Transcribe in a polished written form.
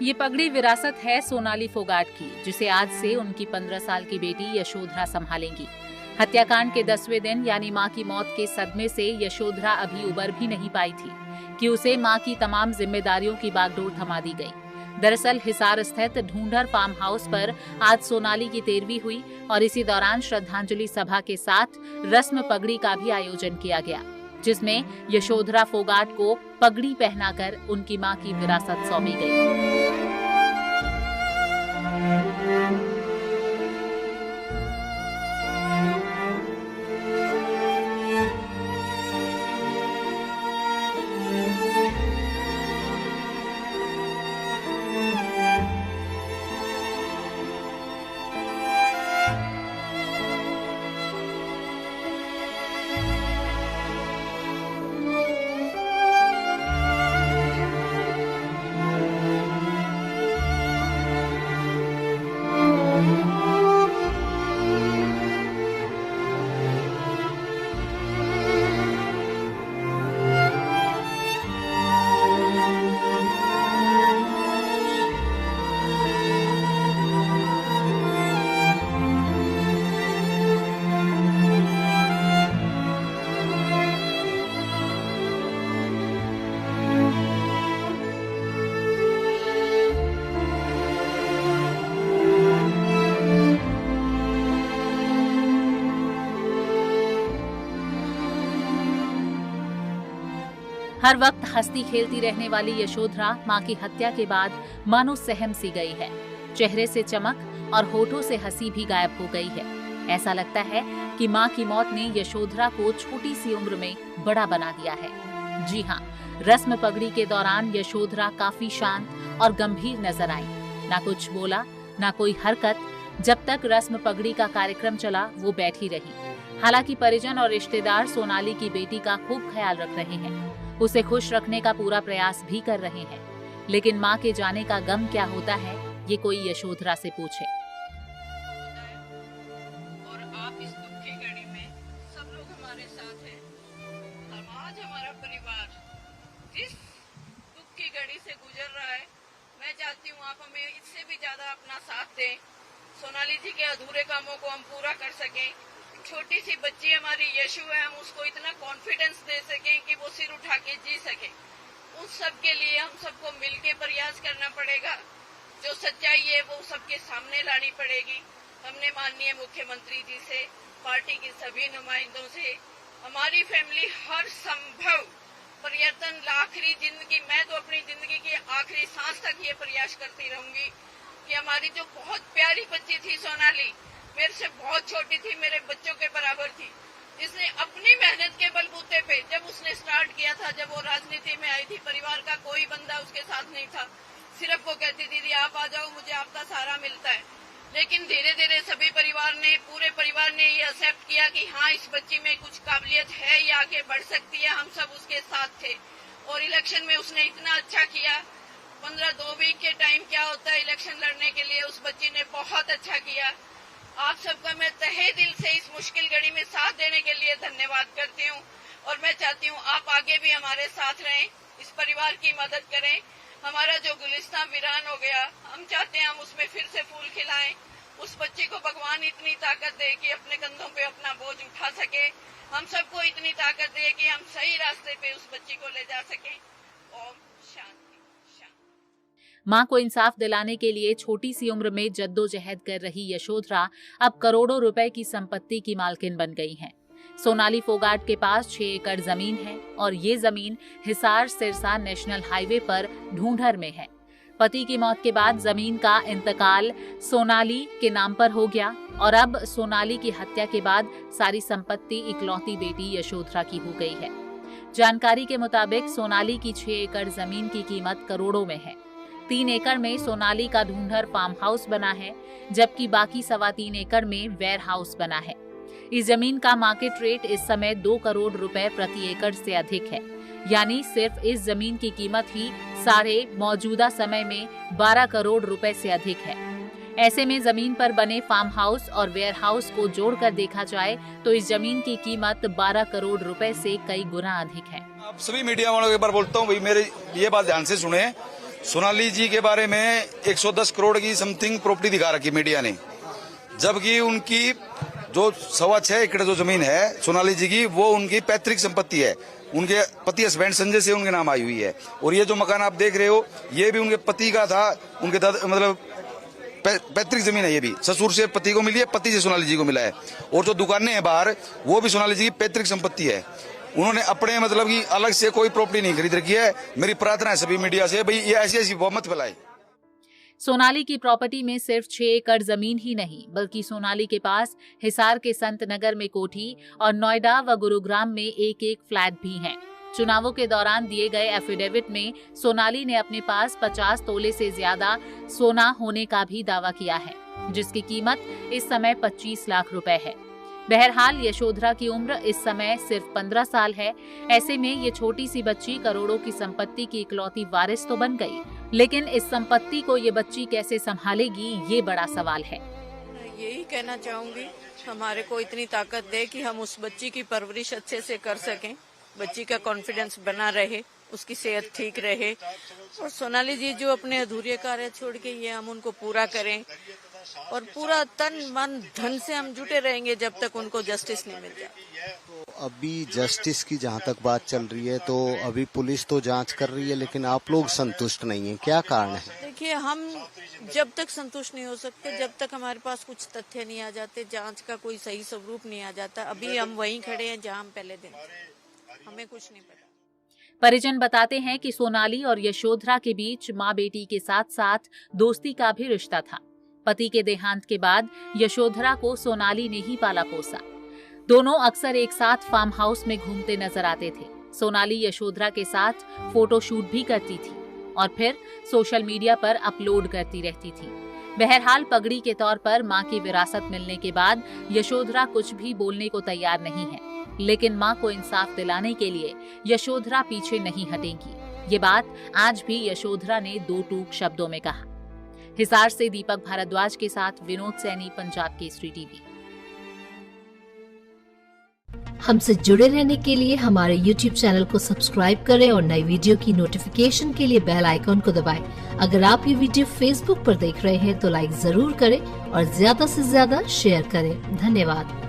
ये पगड़ी विरासत है सोनाली फोगाट की, जिसे आज से उनकी 15 साल की बेटी यशोधरा संभालेंगी। हत्याकांड के 10वें दिन यानी मां की मौत के सदमे से यशोधरा अभी उबर भी नहीं पाई थी कि उसे मां की तमाम जिम्मेदारियों की बागडोर थमा दी गई। दरअसल हिसार स्थित ढूंढर फार्म हाउस पर आज सोनाली की 13वीं हुई और इसी दौरान श्रद्धांजलि सभा के साथ रस्म पगड़ी का भी आयोजन किया गया, जिसमें यशोधरा फोगाट को पगड़ी पहनाकर उनकी मां की विरासत सौंपी गई। हर वक्त हंसती खेलती रहने वाली यशोधरा मां की हत्या के बाद मानो सहम सी गई है। चेहरे से चमक और होठों से हंसी भी गायब हो गई है। ऐसा लगता है कि मां की मौत ने यशोधरा को छोटी सी उम्र में बड़ा बना दिया है। जी हाँ, रस्म पगड़ी के दौरान यशोधरा काफी शांत और गंभीर नजर आई। ना कुछ बोला, ना कोई हरकत। जब तक रस्म पगड़ी का कार्यक्रम चला वो बैठी रही। हालांकि परिजन और रिश्तेदार सोनाली की बेटी का खूब ख्याल रख रहे हैं, उसे खुश रखने का पूरा प्रयास भी कर रहे हैं, लेकिन मां के जाने का गम क्या होता है ये कोई यशोधरा से पूछे। और आप इस दुख की घड़ी में सब लोग हमारे साथ हैं। आज हमारा परिवार जिस दुख की घड़ी से गुजर रहा है, मैं चाहती हूँ आप हमें इससे भी ज्यादा अपना साथ दें। सोनाली जी के अधूरे कामों को हम पूरा कर सकें। छोटी सी बच्ची हमारी यशु है, हम उसको इतना कॉन्फिडेंस दे सकें कि वो सिर उठा के जी सके। उस सब के लिए हम सबको मिलके प्रयास करना पड़ेगा। जो सच्चाई है वो सबके सामने लानी पड़ेगी। हमने माननीय मुख्यमंत्री जी से, पार्टी के सभी नुमाइंदों से, हमारी फैमिली हर संभव प्रयत्न आखिरी जिंदगी, मैं तो अपनी जिंदगी की आखिरी सांस तक ये प्रयास करती रहूंगी कि हमारी जो बहुत प्यारी बच्ची थी सोनाली, मेरे से बहुत छोटी थी, मेरे बच्चों के बराबर थी, जिसने अपनी मेहनत के बलबूते पे जब उसने स्टार्ट किया था, जब वो राजनीति में आई थी, परिवार का कोई बंदा उसके साथ नहीं था। सिर्फ वो कहती दीदी आप आ जाओ, मुझे आपका सहारा मिलता है। लेकिन धीरे धीरे सभी परिवार ने, पूरे परिवार ने ये एक्सेप्ट किया कि हाँ इस बच्ची में कुछ काबिलियत है, ये आगे बढ़ सकती है। हम सब उसके साथ थे और इलेक्शन में उसने इतना अच्छा किया। 15-2 वीक के टाइम क्या होता है इलेक्शन लड़ने के लिए, उस बच्ची ने बहुत अच्छा किया। आप सबका मैं तहे दिल से इस मुश्किल घड़ी में साथ देने के लिए धन्यवाद करती हूँ और मैं चाहती हूँ आप आगे भी हमारे साथ रहें, इस परिवार की मदद करें। हमारा जो गुलिस्तान वीरान हो गया, हम चाहते हैं हम उसमें फिर से फूल खिलाएं। उस बच्ची को भगवान इतनी ताकत दे कि अपने कंधों पे अपना बोझ उठा सके। हम सबको इतनी ताकत दे कि हम सही रास्ते पे उस बच्ची को ले जा सकें। ओम शांति। मां को इंसाफ दिलाने के लिए छोटी सी उम्र में जद्दोजहद कर रही यशोधरा अब करोड़ों रुपए की संपत्ति की मालकिन बन गई हैं। सोनाली फोगाट के पास 6 एकड़ जमीन है और ये जमीन हिसार सिरसा नेशनल हाईवे पर ढूंढर में है। पति की मौत के बाद जमीन का इंतकाल सोनाली के नाम पर हो गया और अब सोनाली की हत्या के बाद सारी संपत्ति इकलौती बेटी यशोधरा की हो गई है। जानकारी के मुताबिक सोनाली की 6 एकड़ जमीन की कीमत करोड़ों में है। 3 एकड़ में सोनाली का ढूंढर फार्म हाउस बना है, जबकि बाकी 3.25 एकड़ में वेयर हाउस बना है। इस जमीन का मार्केट रेट इस समय 2 करोड़ रुपए प्रति एकड़ से अधिक है, यानी सिर्फ इस जमीन की कीमत ही मौजूदा समय में 12 करोड़ रुपए से अधिक है। ऐसे में जमीन पर बने फार्म हाउस और वेयर हाउस को जोड़कर देखा जाए तो इस जमीन की कीमत 12 करोड़ रुपए से कई गुना अधिक है। आप सभी मीडिया वालों को एक बार बोलता हूँ, भाई मेरे ये बात ध्यान से सुने सोनाली जी के बारे में 110 करोड़ की समथिंग प्रॉपर्टी दिखा रखी मीडिया ने, जबकि उनकी जो 6.25 एकड़ जो जमीन है सोनाली जी की, वो उनकी पैतृक संपत्ति है। उनके पति हस्बैंड संजय से उनके नाम आई हुई है। और ये जो मकान आप देख रहे हो, ये भी उनके पति का था, उनके मतलब पैतृक जमीन है। ये भी ससुर से पति को मिली है, पति से सोनाली जी को मिला है। और जो दुकानें हैं बाहर, वो भी सोनाली जी की पैतृक संपत्ति है। उन्होंने अपने मतलब की अलग से कोई प्रॉपर्टी नहीं खरीद रखी है। मेरी प्रार्थना है सभी मीडिया से, भाई ये ऐसी मत फैलाए। सोनाली की प्रॉपर्टी में सिर्फ 6 एकड़ जमीन ही नहीं, बल्कि सोनाली के पास हिसार के संत नगर में कोठी और नोएडा व गुरुग्राम में एक फ्लैट भी हैं। चुनावों के दौरान दिए गए एफिडेविट में सोनाली ने अपने पास 50 तोले से ज्यादा सोना होने का भी दावा किया है, जिसकी कीमत इस समय 25 लाख रुपए है। बहरहाल यशोधरा की उम्र इस समय सिर्फ 15 साल है। ऐसे में ये छोटी सी बच्ची करोड़ों की संपत्ति की इकलौती वारिस तो बन गई, लेकिन इस संपत्ति को ये बच्ची कैसे संभालेगी, ये बड़ा सवाल है। यही कहना चाहूंगी, हमारे को इतनी ताकत दे कि हम उस बच्ची की परवरिश अच्छे से कर सकें, बच्ची का कॉन्फिडेंस बना रहे, उसकी सेहत ठीक रहे, और सोनाली जी जो अपने अधूरे कार्य छोड़ के ये हम उनको पूरा करें, और पूरा तन मन धन से हम जुटे रहेंगे जब तक उनको जस्टिस नहीं मिल जाए। तो अभी जस्टिस की जहाँ तक बात चल रही है, तो अभी पुलिस तो जांच कर रही है, लेकिन आप लोग संतुष्ट नहीं हैं, क्या कारण है? देखिए, हम जब तक संतुष्ट नहीं हो सकते, जब तक हमारे पास कुछ तथ्य नहीं आ जाते, जांच का कोई सही स्वरूप नहीं आ जाता। अभी हम वहीं खड़े हैं जहाँ हम पहले दिन थे, हमें कुछ नहीं पता। परिजन बताते हैं कि सोनाली और यशोधरा के बीच माँ बेटी के साथ साथ दोस्ती का भी रिश्ता था। पति के देहांत के बाद यशोधरा को सोनाली ने ही पाला पोसा। दोनों अक्सर एक साथ फार्म हाउस में घूमते नजर आते थे। सोनाली यशोधरा के साथ फोटो शूट भी करती थी और फिर सोशल मीडिया पर अपलोड करती रहती थी। बहरहाल पगड़ी के तौर पर मां की विरासत मिलने के बाद यशोधरा कुछ भी बोलने को तैयार नहीं है, लेकिन मां को इंसाफ दिलाने के लिए यशोधरा पीछे नहीं हटेंगी। ये बात आज भी यशोधरा ने 2 टूक शब्दों में कहा। हिसार से दीपक भारद्वाज के साथ विनोद सैनी, पंजाब केसरी टीवी। हमसे जुड़े रहने के लिए हमारे YouTube चैनल को सब्सक्राइब करें और नई वीडियो की नोटिफिकेशन के लिए बेल आइकॉन को दबाएं। अगर आप ये वीडियो Facebook पर देख रहे हैं तो लाइक जरूर करें और ज्यादा से ज्यादा शेयर करें। धन्यवाद।